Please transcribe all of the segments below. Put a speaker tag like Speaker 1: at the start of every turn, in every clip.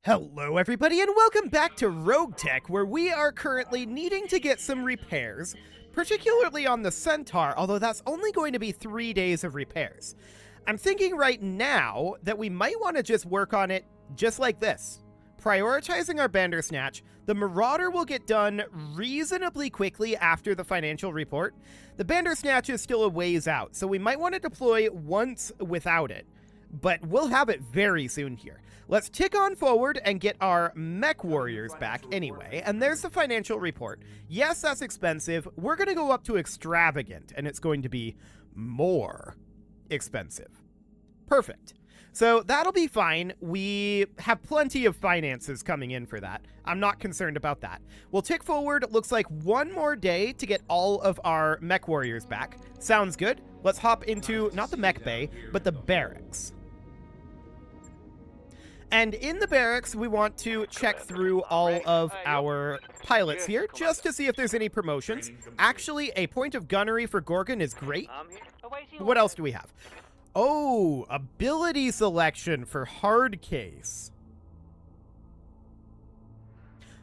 Speaker 1: Hello everybody and welcome back to RogueTech, where we are currently needing to get some repairs, particularly on the Centaur, although that's only going to be 3 days of repairs. I'm thinking right now that we might want to just work on it just like this. Prioritizing our Bandersnatch, the Marauder will get done reasonably quickly after the financial report. The Bandersnatch is still a ways out, so we might want to deploy once without it, but we'll have it very soon here. Let's tick on forward and get our mech warriors back anyway, and there's the financial report. Yes, that's expensive. We're going to go up to extravagant, and it's going to be more expensive. Perfect. So that'll be fine. We have plenty of finances coming in for that. I'm not concerned about that. We'll tick forward. It looks like one more day to get all of our mech warriors back. Sounds good. Let's hop into, not the mech bay, but the barracks. And in the barracks, we want to check through all of our pilots here, just to see if there's any promotions. Actually, a point of gunnery for Gorgon is great. What else do we have? Oh, ability selection for hard case.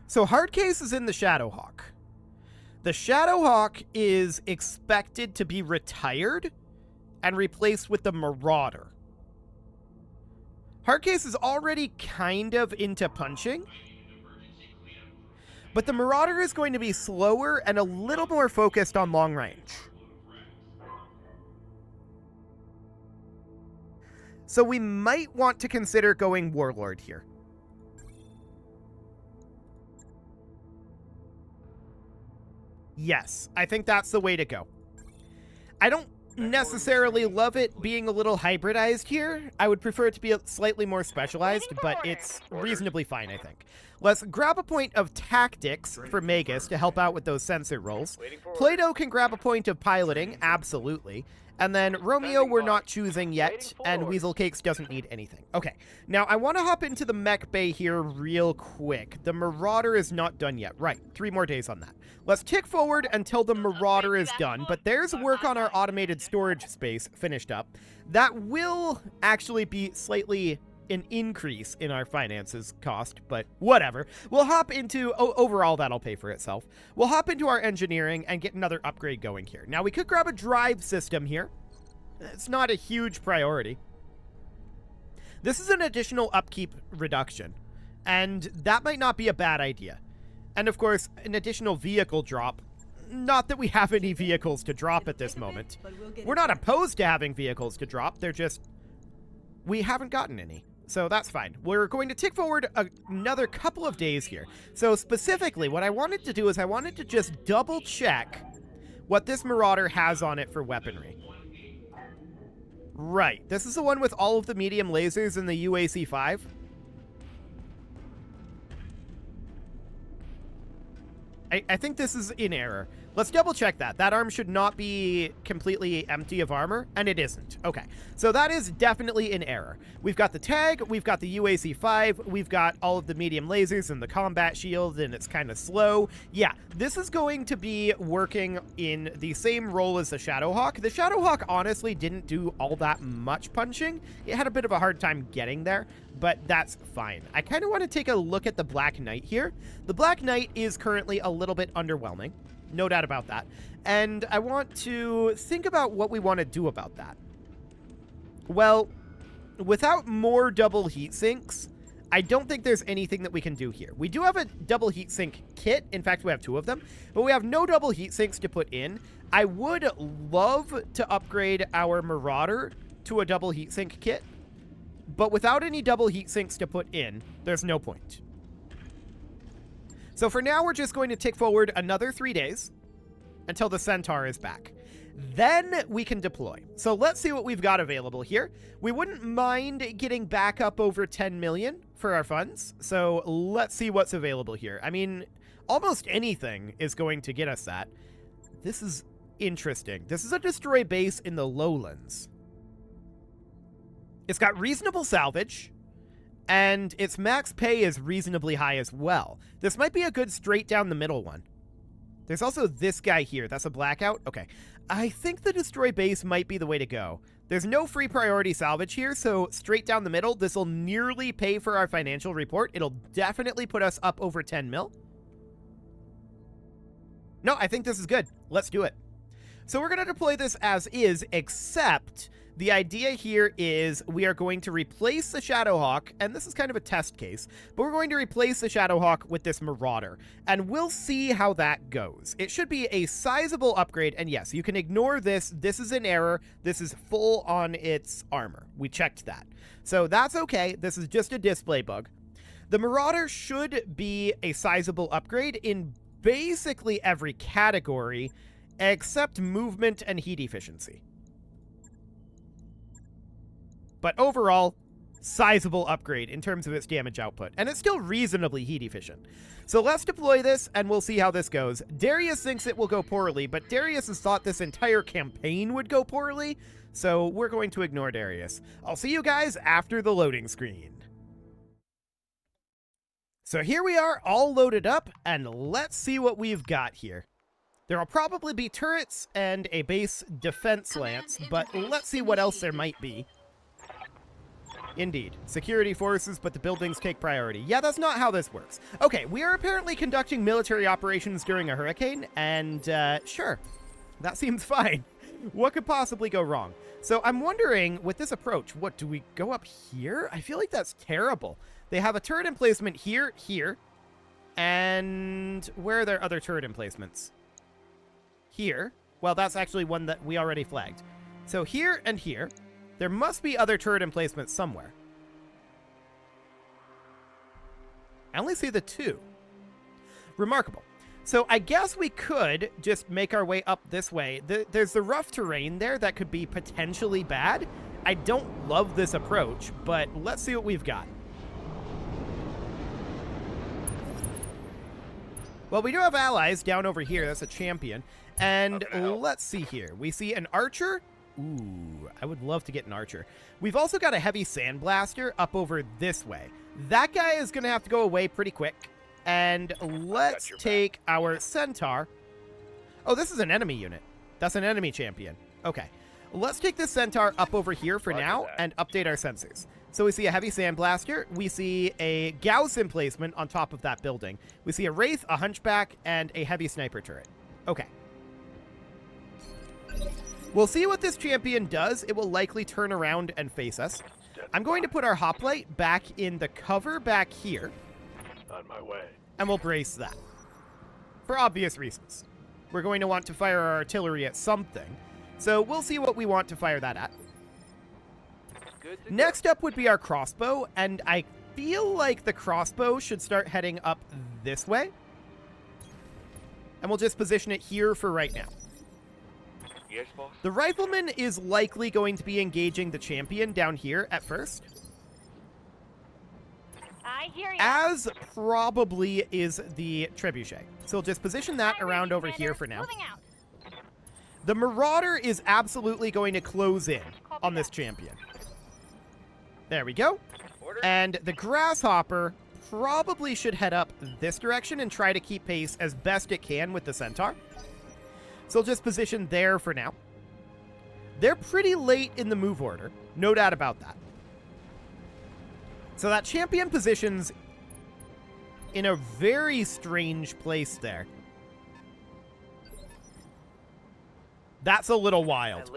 Speaker 1: So hard case is in the Shadowhawk. The Shadowhawk is expected to be retired and replaced with the Marauder. Hardcase is already kind of into punching, but the Marauder is going to be slower and a little more focused on long range. So we might want to consider going Warlord here. Yes, I think that's the way to go. I don't necessarily love it being a little hybridized here. I would prefer it to be slightly more specialized, but it's reasonably fine, I think. Let's grab a point of tactics for Magus to help out with those sensor rolls. Plato can grab a point of piloting, absolutely. And then Romeo we're not choosing yet, and Weasel Cakes doesn't need anything. Okay, now I want to hop into the mech bay here real quick. The Marauder is not done yet. Right, 3 more days on that. Let's tick forward until the Marauder is done, but there's work on our automated storage space finished up. That will actually be slightly an increase in our finances cost, but whatever. We'll hop into, overall that'll pay for itself. We'll hop into our engineering and get another upgrade going here. Now we could grab a drive system here. It's not a huge priority. This is an additional upkeep reduction, and that might not be a bad idea. And of course, an additional vehicle drop. Not that we have any vehicles to drop at this moment. We're not opposed to having vehicles to drop, they're just, we haven't gotten any. So that's fine. We're going to tick forward another couple of days here. So specifically, what I wanted to do is I wanted to just double check what this Marauder has on it for weaponry. Right. This is the one with all of the medium lasers in the UAC-5. I think this is in error. Let's double check that. That arm should not be completely empty of armor, and it isn't. Okay, so that is definitely in error. We've got the tag, we've got the UAC-5, we've got all of the medium lasers and the combat shield, and it's kind of slow. Yeah, this is going to be working in the same role as the Shadowhawk. The Shadowhawk honestly didn't do all that much punching. It had a bit of a hard time getting there, but that's fine. I kind of want to take a look at the Black Knight here. The Black Knight is currently a little bit underwhelming. No doubt about that. And I want to think about what we want to do about that. Well, without more double heat sinks, I don't think there's anything that we can do here. We do have a double heatsink kit. In fact, we have 2 of them, but we have no double heat sinks to put in. I would love to upgrade our Marauder to a double heatsink kit, but without any double heat sinks to put in, there's no point. So for now, we're just going to tick forward another 3 days until the Centaur is back. Then we can deploy. So let's see what we've got available here. We wouldn't mind getting back up over 10 million for our funds. So let's see what's available here. I mean, almost anything is going to get us that. This is interesting. This is a destroy base in the lowlands. It's got reasonable salvage, and its max pay is reasonably high as well. This might be a good straight down the middle one. There's also this guy here. That's a blackout? Okay. I think the destroy base might be the way to go. There's no free priority salvage here, so straight down the middle, this will nearly pay for our financial report. It'll definitely put us up over 10 mil. No, I think this is good. Let's do it. So we're going to deploy this as is, except the idea here is we are going to replace the Shadowhawk, and this is kind of a test case, but we're going to replace the Shadowhawk with this Marauder, and we'll see how that goes. It should be a sizable upgrade, and yes, you can ignore this. This is an error. This is full on its armor. We checked that. So that's okay. This is just a display bug. The Marauder should be a sizable upgrade in basically every category, except movement and heat efficiency. But overall, sizable upgrade in terms of its damage output, and it's still reasonably heat efficient. So let's deploy this, and we'll see how this goes. Darius thinks it will go poorly, but Darius has thought this entire campaign would go poorly, so we're going to ignore Darius. I'll see you guys after the loading screen. So here we are, all loaded up, and let's see what we've got here. There will probably be turrets and a base defense lance, but let's see what else there might be. Indeed. Security forces, but the buildings take priority. Yeah, that's not how this works. Okay, we are apparently conducting military operations during a hurricane, and sure, that seems fine. What could possibly go wrong? So I'm wondering, with this approach, what, do we go up here? I feel like that's terrible. They have a turret emplacement here, here, and where are their other turret emplacements? Here. Well, that's actually one that we already flagged. So here and here. There must be other turret emplacements somewhere. I only see the two. Remarkable. So I guess we could just make our way up this way. There's the rough terrain there that could be potentially bad. I don't love this approach, but let's see what we've got. Well, we do have allies down over here. That's a champion. And let's see here. We see an archer. Ooh, I would love to get an archer. We've also got a heavy sandblaster up over this way. That guy is going to have to go away pretty quick. And let's take our centaur. Oh, this is an enemy unit. That's an enemy champion. Okay. Let's take this centaur up over here for now and update our sensors. So we see a heavy sandblaster. We see a Gauss emplacement on top of that building. We see a wraith, a hunchback, and a heavy sniper turret. Okay. We'll see what this champion does. It will likely turn around and face us. I'm going to put our hoplite back in the cover back here.
Speaker 2: On my way.
Speaker 1: And we'll brace that. For obvious reasons. We're going to want to fire our artillery at something. So we'll see what we want to fire that at. Next up would be our crossbow. And I feel like the crossbow should start heading up this way. And we'll just position it here for right now.
Speaker 2: Yes, boss.
Speaker 1: The rifleman is likely going to be engaging the champion down here at first.
Speaker 3: I hear you.
Speaker 1: As probably is the trebuchet. So we'll just position that around over here for now.
Speaker 3: Moving out.
Speaker 1: The marauder is absolutely going to close in on this champion. There we go. And the grasshopper probably should head up this direction and try to keep pace as best it can with the centaur. So we'll just position there for now. They're pretty late in the move order. No doubt about that. So that champion positions in a very strange place there. That's a little wild.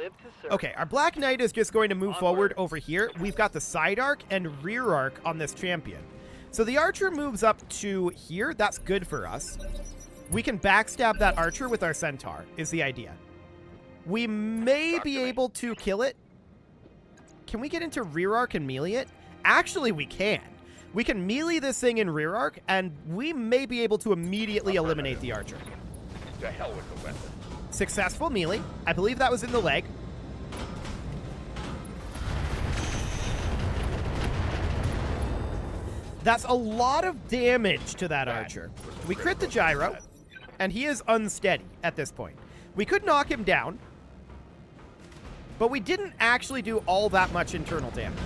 Speaker 1: Okay, our Black Knight is just going to move forward over here. We've got the side arc and rear arc on this champion. So the archer moves up to here. That's good for us. We can backstab that archer with our centaur, is the idea. We may be able to kill it. Can we get into rear arc and melee it? Actually, we can. We can melee this thing in rear arc, and we may be able to immediately eliminate the archer.
Speaker 2: To hell with the weapon.
Speaker 1: Successful melee. I believe that was in the leg. That's a lot of damage to that archer. We crit the gyro, and he is unsteady at this point. We could knock him down, but we didn't actually do all that much internal damage.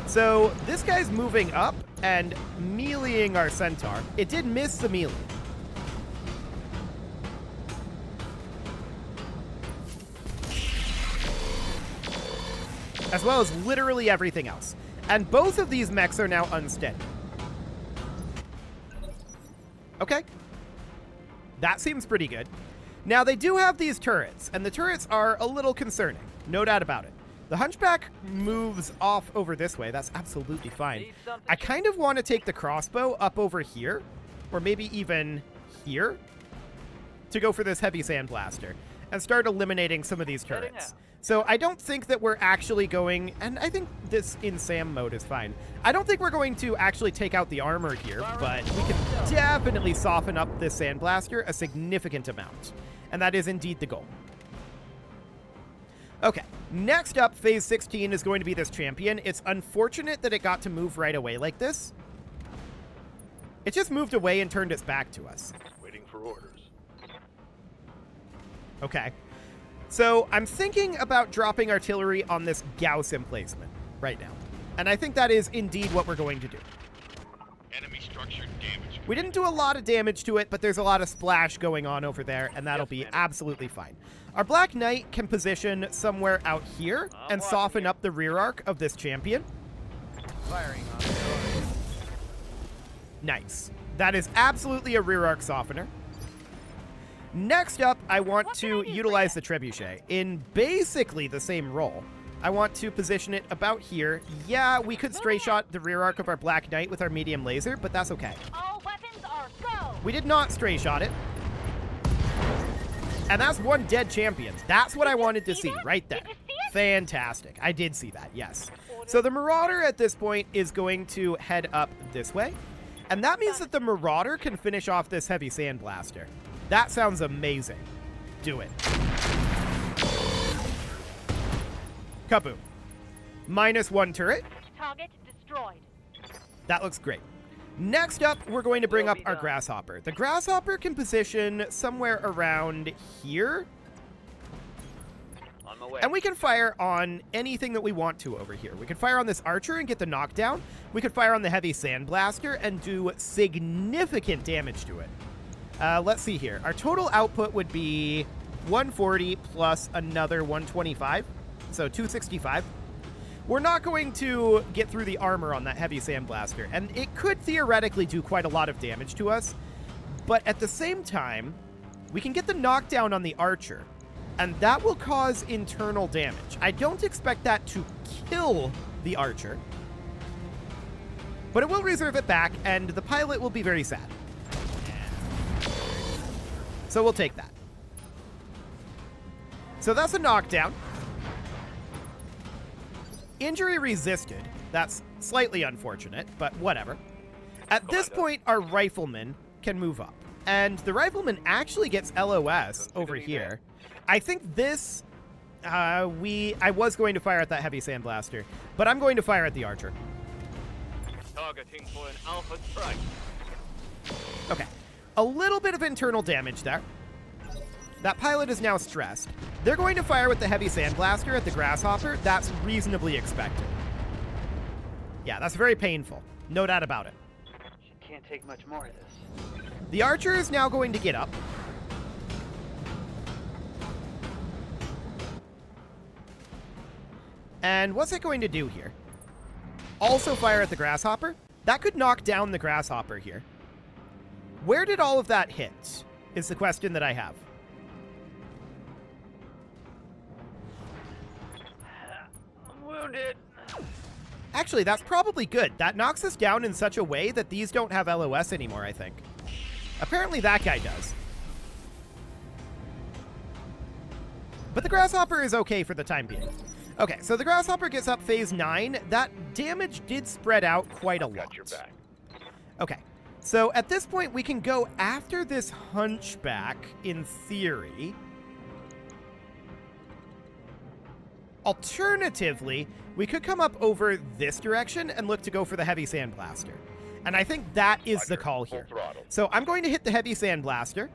Speaker 1: So this guy's moving up and meleeing our centaur. It did miss the melee. as well as literally everything else. And both of these mechs are now unsteady. Okay. That seems pretty good. Now, they do have these turrets, and the turrets are a little concerning. No doubt about it. The Hunchback moves off over this way. That's absolutely fine. I kind of want to take the crossbow up over here, or maybe even here, to go for this heavy sandblaster and start eliminating some of these turrets. So I don't think that we're actually going, and I think this in SAM mode is fine. I don't think we're going to actually take out the armor here, but we can definitely soften up this sandblaster a significant amount. And that is indeed the goal. Okay, next up, phase 16 is going to be this champion. It's unfortunate that it got to move right away like this. It just moved away and turned its back to us.
Speaker 2: Waiting for orders.
Speaker 1: Okay. So I'm thinking about dropping artillery on this Gauss emplacement right now. And I think that is indeed what we're going to do.
Speaker 2: Enemy structure damage.
Speaker 1: We didn't do a lot of damage to it, but there's a lot of splash going on over there, and that'll be absolutely fine. Our Black Knight can position somewhere out here and soften up the rear arc of this champion.
Speaker 3: Firing on the door.
Speaker 1: Nice. That is absolutely a rear arc softener. Next up, I want to utilize the Trebuchet in basically the same role. I want to position it about here. Yeah, we could stray shot the rear arc of our Black Knight with our medium laser, but that's okay.
Speaker 4: All weapons are go.
Speaker 1: We did not stray shot it. And that's one dead champion. That's what I wanted to see right there. Fantastic. I did see that, yes. So the Marauder at this point is going to head up this way. And that means that the Marauder can finish off this heavy sandblaster. That sounds amazing. Do it. Kaboom. -1 turret.
Speaker 4: Target destroyed.
Speaker 1: That looks great. Next up, we're going to bring up our Grasshopper. The Grasshopper can position somewhere around here.
Speaker 3: On my way.
Speaker 1: And we can fire on anything that we want to over here. We could fire on this Archer and get the knockdown. We could fire on the heavy sandblaster and do significant damage to it. Let's see here. Our total output would be 140 plus another 125, so 265. We're not going to get through the armor on that heavy sandblaster, and it could theoretically do quite a lot of damage to us, but at the same time, we can get the knockdown on the Archer, and that will cause internal damage. I don't expect that to kill the Archer, but it will reserve it back, and the pilot will be very sad. So we'll take that. So that's a knockdown. Injury resisted. That's slightly unfortunate, but whatever. At this point, our Rifleman can move up. And the Rifleman actually gets LOS over here. I think this... I was going to fire at that heavy sandblaster, but I'm going to fire at the Archer.
Speaker 3: Targeting for an alpha strike.
Speaker 1: Okay. A little bit of internal damage there. That pilot is now stressed. They're going to fire with the heavy sandblaster at the Grasshopper. That's reasonably expected. Yeah, that's very painful. No doubt about it.
Speaker 3: She can't take much more of this.
Speaker 1: The Archer is now going to get up. And what's it going to do here? Also fire at the Grasshopper? That could knock down the Grasshopper here. Where did all of that hit, is the question that I have.
Speaker 3: I'm wounded.
Speaker 1: Actually, that's probably good. That knocks us down in such a way that these don't have LOS anymore, I think. Apparently that guy does. But the Grasshopper is okay for the time being. Okay, so the Grasshopper gets up phase 9. That damage did spread out quite a lot.
Speaker 2: Got your back.
Speaker 1: Okay. So at this point, we can go after this Hunchback, in theory. Alternatively, we could come up over this direction and look to go for the heavy sandblaster. And I think that is the call here. So I'm going to hit the heavy sandblaster,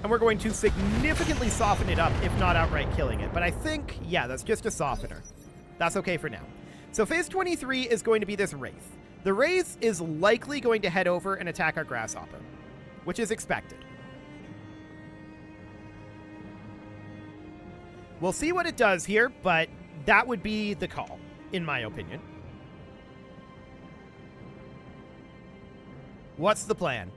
Speaker 1: and we're going to significantly soften it up, if not outright killing it. But I think, yeah, that's just a softener. That's okay for now. So phase 23 is going to be this Wraith. The Wraith is likely going to head over and attack our Grasshopper, which is expected. We'll see what it does here, but that would be the call, in my opinion. What's the plan?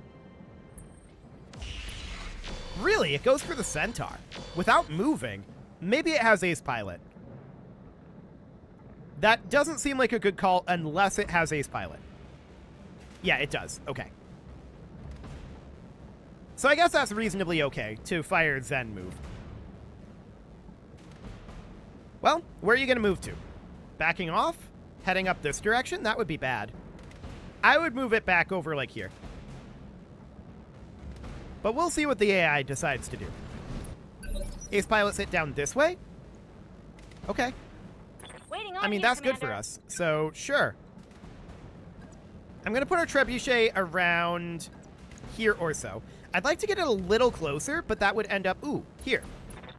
Speaker 1: Really? It goes for the Centaur. Without moving. Maybe it has Ace Pilot. That doesn't seem like a good call unless it has Ace Pilot. Yeah, it does. Okay. So I guess that's reasonably okay to fire then move. Well, where are you going to move to? Backing off? Heading up this direction? That would be bad. I would move it back over like here. But we'll see what the AI decides to do. Ace Pilot sit down this way? Okay.
Speaker 4: Waiting on
Speaker 1: I mean,
Speaker 4: you,
Speaker 1: that's
Speaker 4: Commander.
Speaker 1: good for us. So, sure. I'm going to put our trebuchet around here or so. I'd like to get it a little closer, but that would end up, ooh, here.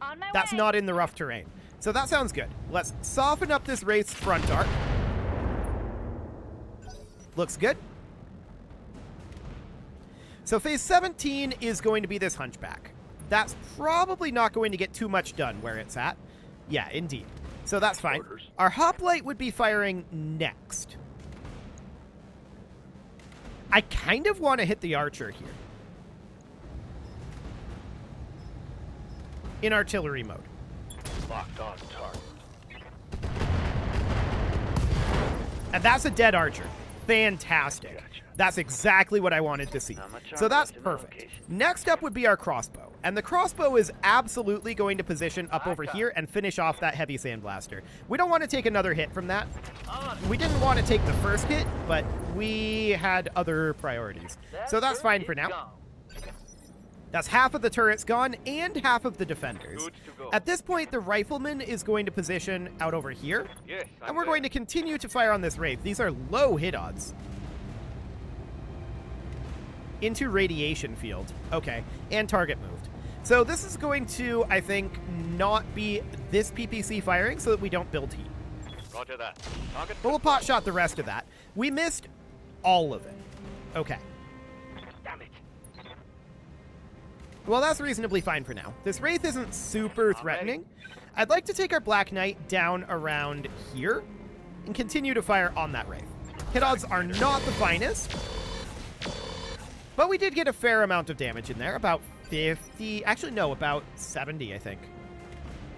Speaker 4: On my
Speaker 1: That's
Speaker 4: way.
Speaker 1: not in the rough terrain. So that sounds good. Let's soften up this Wraith's front arc. Looks good. So phase 17 is going to be this Hunchback. That's probably not going to get too much done where it's at. Yeah, indeed. So that's fine.
Speaker 2: Orders.
Speaker 1: Our Hoplite would be firing next. I kind of want to hit the Archer here. In artillery mode.
Speaker 2: Locked on target.
Speaker 1: And that's a dead Archer. Fantastic.
Speaker 2: Gotcha.
Speaker 1: That's exactly what I wanted to see.
Speaker 5: Not much
Speaker 1: So
Speaker 5: armor
Speaker 1: that's
Speaker 5: left in the
Speaker 1: perfect.
Speaker 5: location.
Speaker 1: Next up would be our crossbow. And the crossbow is absolutely going to position up over here and finish off that heavy sandblaster. We don't want to take another hit from that. We didn't want to take the first hit, but we had other priorities. So that's fine for now. That's half of the turrets gone and half of the defenders.
Speaker 3: Good to go.
Speaker 1: At this point, the rifleman is going to position out over here.
Speaker 3: Yes,
Speaker 1: And we're going to continue to fire on this Wraith. These are low hit odds. Into radiation field. Okay. And target moved. So this is going to, I think, not be this PPC firing so that we don't build heat.
Speaker 3: Roger that. Target.
Speaker 1: But we'll pot shot the rest of that. We missed all of it. Okay.
Speaker 3: Damn it.
Speaker 1: Well, that's reasonably fine for now. This Wraith isn't super threatening. I'd like to take our Black Knight down around here and continue to fire on that Wraith. Hit odds are not the finest, but we did get a fair amount of damage in there. About 50, actually no, about 70, I think.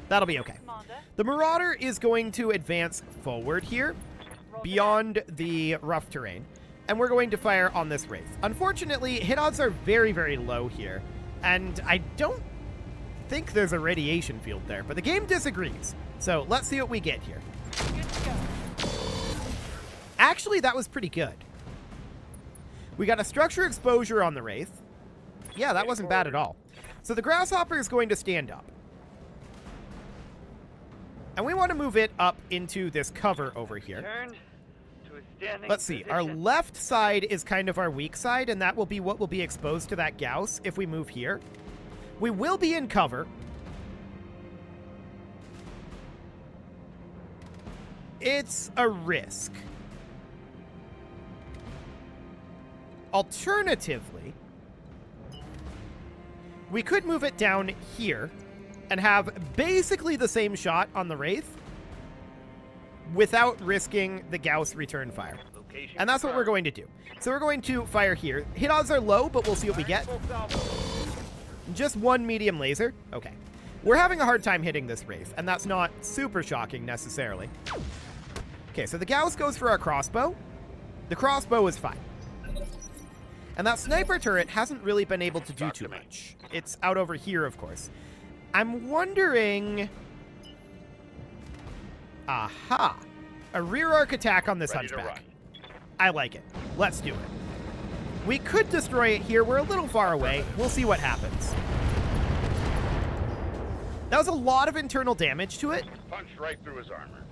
Speaker 1: That'll be okay.
Speaker 4: Commander.
Speaker 1: The Marauder is going to advance forward here, beyond the rough terrain, and we're going to fire on this Wraith. Unfortunately, hit odds are very, very low here, and I don't think there's a radiation field there, but the game disagrees. So let's see what we get here.
Speaker 4: Good to go.
Speaker 1: Actually, that was pretty good. We got a structure exposure on the Wraith. Yeah, that wasn't bad at all. So the Grasshopper is going to stand up. And we want to move it up into this cover over here.
Speaker 5: Turned to a standing
Speaker 1: Let's see. Our
Speaker 5: position.
Speaker 1: left side is kind of our weak side, and that will be what will be exposed to that Gauss if we move here. We will be in cover. It's a risk. Alternatively, we could move it down here and have basically the same shot on the Wraith without risking the Gauss return fire.
Speaker 3: Location
Speaker 1: And that's what we're going to do. So we're going to fire here. Hit odds are low, but we'll see what we get. Just one medium laser. Okay. We're having a hard time hitting this Wraith, and that's not super shocking necessarily. Okay, so the Gauss goes for our crossbow. The crossbow is fine. And that sniper turret hasn't really been able to do too much. It's out over here, of course. I'm wondering... Aha! A rear arc attack on this
Speaker 2: Ready to
Speaker 1: Hunchback.
Speaker 2: run.
Speaker 1: I like it. Let's do it. We could destroy it here. We're a little far away. We'll see what happens. That was a lot of internal damage to it,
Speaker 2: Punched right through his armor.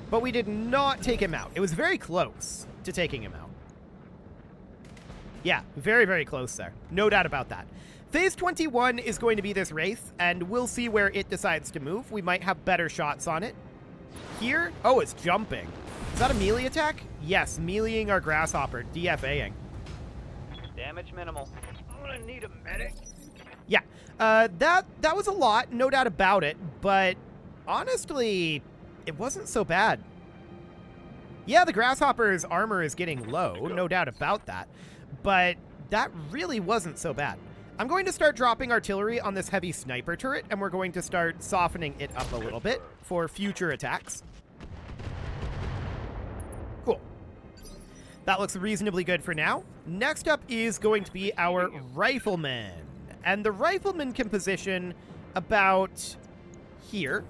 Speaker 1: but we did not take him out. It was very close to taking him out. Yeah, very, very close there. No doubt about that. Phase 21 is going to be this Wraith, and we'll see where it decides to move. We might have better shots on it. Here? Oh, it's jumping. Is that a melee attack? Yes, meleeing our Grasshopper, DFAing.
Speaker 5: Damage minimal.
Speaker 3: I'm gonna need a medic.
Speaker 1: Yeah, that was a lot, no doubt about it, but honestly, it wasn't so bad. Yeah, the Grasshopper's armor is getting low, no doubt about that, but that really wasn't so bad. I'm going to start dropping artillery on this heavy sniper turret, and we're going to start softening it up a little bit for future attacks. Cool. That looks reasonably good for now. Next up is going to be our Rifleman, and the Rifleman can position about here.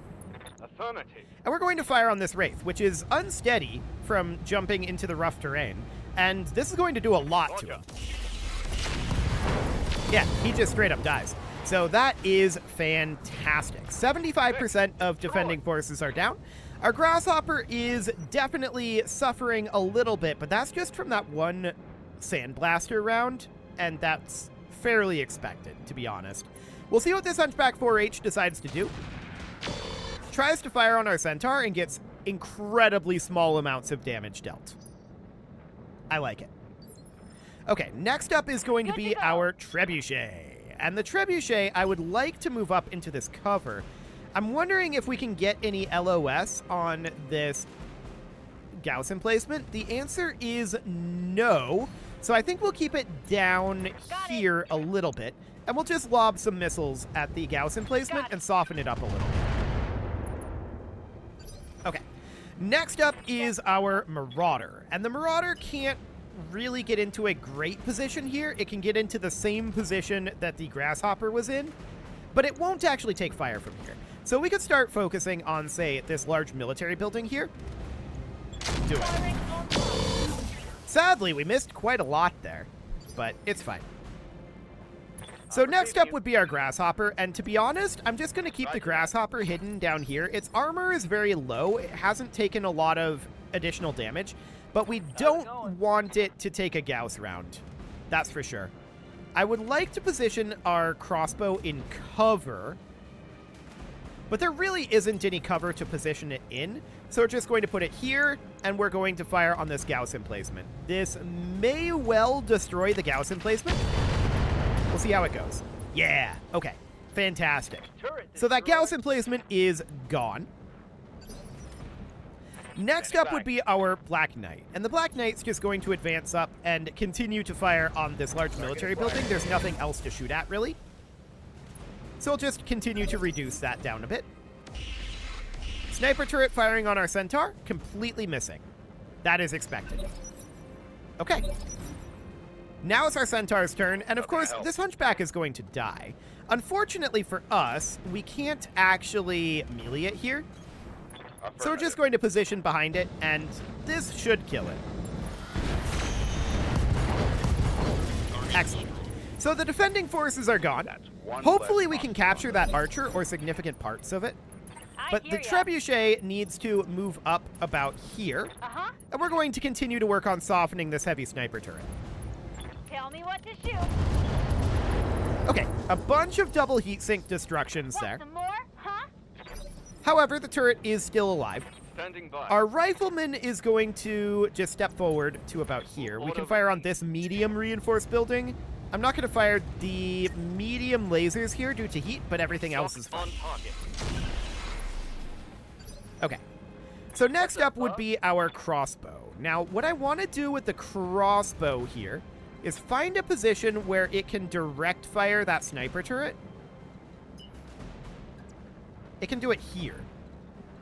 Speaker 3: Affirmative.
Speaker 1: And we're going to fire on this Wraith, which is unsteady from jumping into the rough terrain. And this is going to do a lot to him. Yeah, he just straight up dies. So that is fantastic. 75% of defending forces are down. Our Grasshopper is definitely suffering a little bit, but that's just from that one Sandblaster round, and that's fairly expected, to be honest. We'll see what this Hunchback 4H decides to do. Tries to fire on our Centaur and gets incredibly small amounts of damage dealt. I like it. Okay, next up is going to be our Trebuchet. And the Trebuchet, I would like to move up into this cover. I'm wondering if we can get any LOS on this Gauss emplacement. The answer is no. So I think we'll keep it down here a little bit. And we'll just lob some missiles at the Gauss emplacement and soften it up a little bit. Okay, next up is our Marauder, and the Marauder can't really get into a great position here. It can get into the same position that the Grasshopper was in, but it won't actually take fire from here. So we could start focusing on, say, this large military building here. Do it. Sadly, we missed quite a lot there, but it's fine. So next up would be our Grasshopper, and to be honest, I'm just going to keep the Grasshopper hidden down here. Its armor is very low. It hasn't taken a lot of additional damage, but we don't want it to take a Gauss round. That's for sure. I would like to position our crossbow in cover, but there really isn't any cover to position it in, so we're just going to put it here, and we're going to fire on this Gauss emplacement. This may well destroy the Gauss emplacement. We'll see how it goes. Yeah, okay, fantastic. So that Gauss emplacement is gone. Next up would be our Black Knight, and the Black Knight's just going to advance up and continue to fire on this large military building. There's nothing else to shoot at, really. So we'll just continue to reduce that down a bit. Sniper turret firing on our Centaur, completely missing. That is expected. Okay. Now it's our Centaur's turn, and of course, this Hunchback is going to die. Unfortunately for us, we can't actually melee it here. So we're just going to position behind it, and this should kill it. Excellent. So the defending forces are gone. Hopefully we can capture that archer or significant parts of it. But the Trebuchet needs to move up about here. And we're going to continue to work on softening this heavy sniper turret.
Speaker 4: Tell me what to shoot.
Speaker 1: Okay, a bunch of double heatsink destructions
Speaker 4: Want
Speaker 1: there.
Speaker 4: some more? Huh?
Speaker 1: However, the turret is still alive.
Speaker 3: Standing by.
Speaker 1: Our Rifleman is going to just step forward to about here. We can fire on this medium reinforced building. I'm not going to fire the medium lasers here due to heat, but everything else is fine.
Speaker 3: On target.
Speaker 1: Okay. So next up would be our crossbow. Now, what I want to do with the crossbow here is find a position where it can direct fire that sniper turret. It can do it here,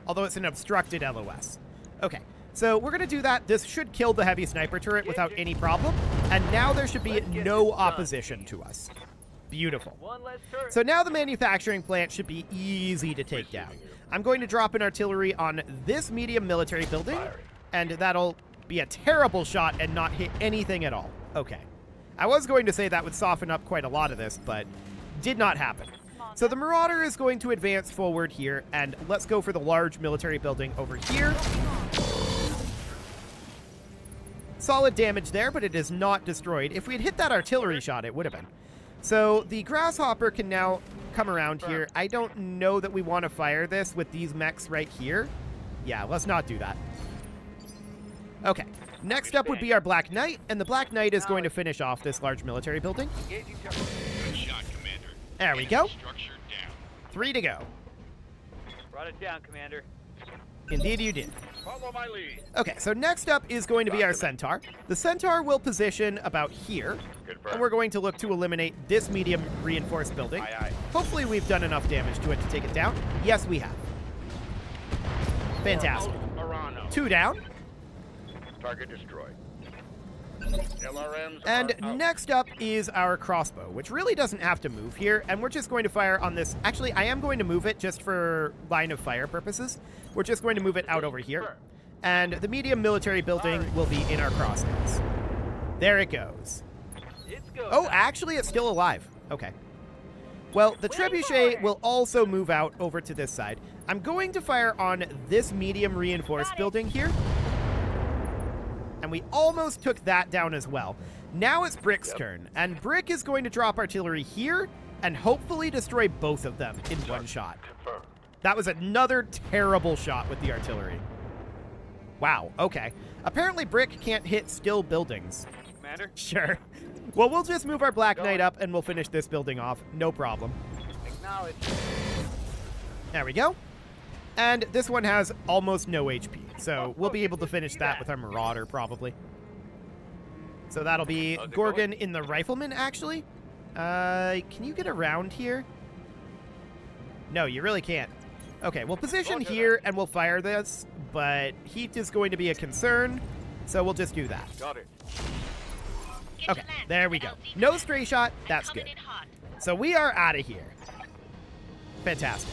Speaker 1: although it's an obstructed LOS. Okay, so we're going to do that. This should kill the heavy sniper turret without any problem, and now there should be no opposition to us. Beautiful. So now the manufacturing plant should be easy to take down. I'm going to drop an artillery on this medium military building, and that'll be a terrible shot and not hit anything at all. Okay. I was going to say that would soften up quite a lot of this, but did not happen. So the Marauder is going to advance forward here, and let's go for the large military building over here. Solid damage there, but it is not destroyed. If we had hit that artillery shot, it would have been. So the Grasshopper can now come around here. I don't know that we want to fire this with these mechs right here. Yeah, let's not do that. Okay. Next up would be our Black Knight, and the Black Knight is going to finish off this large military building.
Speaker 6: Good shot, Commander.
Speaker 1: There we go.
Speaker 6: Structure down.
Speaker 1: 3 to go.
Speaker 5: Brought it down, Commander.
Speaker 1: Indeed you did.
Speaker 2: Follow my lead.
Speaker 1: Okay, so next up is going to be our Centaur. The Centaur will position about here, and we're going to look to eliminate this medium reinforced building.
Speaker 2: Aye, aye.
Speaker 1: Hopefully we've done enough damage to it to take it down. Yes, we have. Fantastic.
Speaker 2: Arano.
Speaker 1: 2 down.
Speaker 2: Target destroyed. LRMs
Speaker 1: And
Speaker 2: are out.
Speaker 1: next up is our crossbow, which really doesn't have to move here, and we're just going to fire on this. Actually, I am going to move it just for line of fire purposes. We're just going to move it out over here, and the medium military building will be in our crosshairs. There it goes.
Speaker 5: It's go.
Speaker 1: Oh, actually, it's still alive. Okay. Well, the trebuchet will also move out over to this side. I'm going to fire on this medium reinforced building here. And we almost took that down as well. Now it's Brick's turn, and Brick is going to drop artillery here and hopefully destroy both of them in one shot.
Speaker 2: Confirmed.
Speaker 1: That was another terrible shot with the artillery. Wow, okay. Apparently Brick can't hit still buildings.
Speaker 5: Commander.
Speaker 1: Sure. Well, we'll just move our Black Knight up and we'll finish this building off. No problem.
Speaker 5: Acknowledge.
Speaker 1: There we go. And this one has almost no HP, so we'll be able to finish that with our Marauder, probably. So that'll be Gorgon in the Rifleman, actually. Can you get around here? No, you really can't. Okay, we'll position here and we'll fire this, but heat is going to be a concern, so we'll just do that.
Speaker 3: Got it.
Speaker 1: Okay, there we go. No stray shot, that's good. So we are out of here. Fantastic.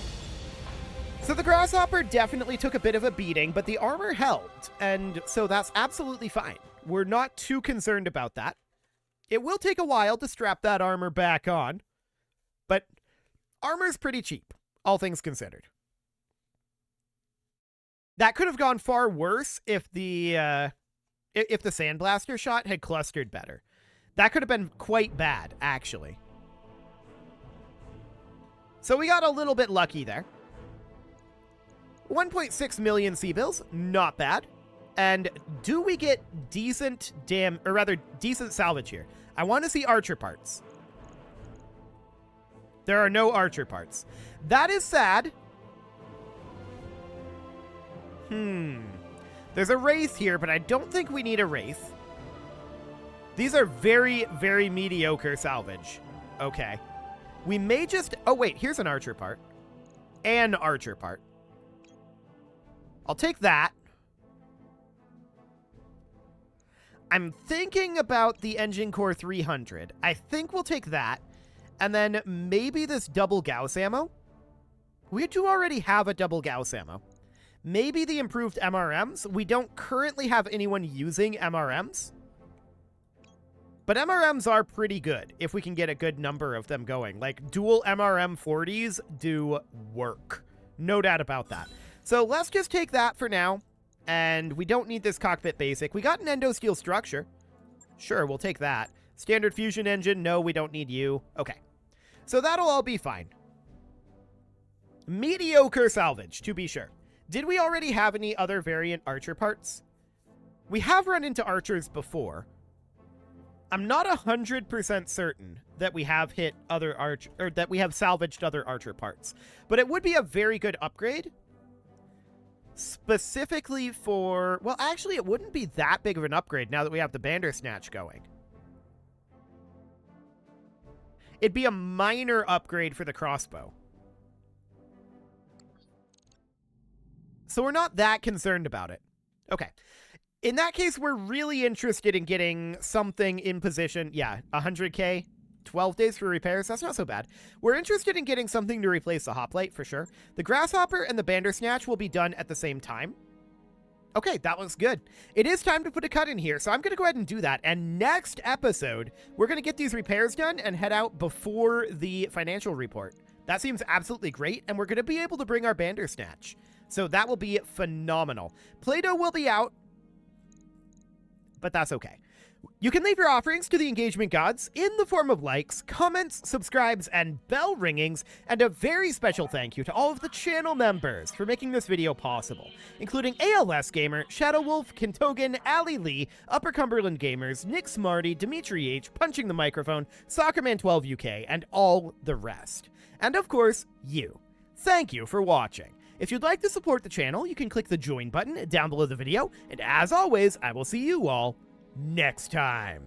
Speaker 1: So the Grasshopper definitely took a bit of a beating, but the armor held, and so that's absolutely fine. We're not too concerned about that. It will take a while to strap that armor back on, but armor's pretty cheap, all things considered. That could have gone far worse if the Sandblaster shot had clustered better. That could have been quite bad, actually. So we got a little bit lucky there. 1.6 million C-bills, not bad. And do we get decent decent salvage here? I want to see archer parts. There are no archer parts. That is sad. There's a wraith here, but I don't think we need a wraith. These are very, very mediocre salvage. Okay. We may just... Oh, wait, here's an archer part. An archer part. I'll take that. I'm thinking about the Engine Core 300. I think we'll take that. And then maybe this double Gauss ammo. We do already have a double Gauss ammo. Maybe the improved MRMs. We don't currently have anyone using MRMs. But MRMs are pretty good if we can get a good number of them going. Like, dual MRM 40s do work. No doubt about that. So let's just take that for now. And we don't need this cockpit basic. We got an endosteel structure. Sure, we'll take that. Standard fusion engine. No, we don't need you. Okay. So that'll all be fine. Mediocre salvage, to be sure. Did we already have any other variant archer parts? We have run into archers before. I'm not 100% certain that we have hit other that we have salvaged other archer parts, but it would be a very good upgrade. Specifically for, well, actually, it wouldn't be that big of an upgrade now that we have the Bandersnatch going. It'd be a minor upgrade for the crossbow. So we're not that concerned about it. Okay. In that case, we're really interested in getting something in position. Yeah, 100K, 12 days for repairs. That's not so bad. We're interested in getting something to replace the hoplite for sure. The Grasshopper and the Bandersnatch will be done at the same time. Okay, that looks good. It is time to put a cut in here, so I'm going to go ahead and do that. And next episode, we're going to get these repairs done and head out before the financial report. That seems absolutely great, and we're going to be able to bring our Bandersnatch. So that will be phenomenal. Play-Doh will be out, but that's okay. You can leave your offerings to the engagement gods in the form of likes, comments, subscribes, and bell ringings, and a very special thank you to all of the channel members for making this video possible, including ALS Gamer, Shadow Wolf, Kintogan, Ali Lee, Upper Cumberland Gamers, Nick Smarty, Dimitri H, Punching the Microphone, Soccerman12UK, and all the rest. And of course, you. Thank you for watching. If you'd like to support the channel, you can click the join button down below the video, and as always, I will see you all next time.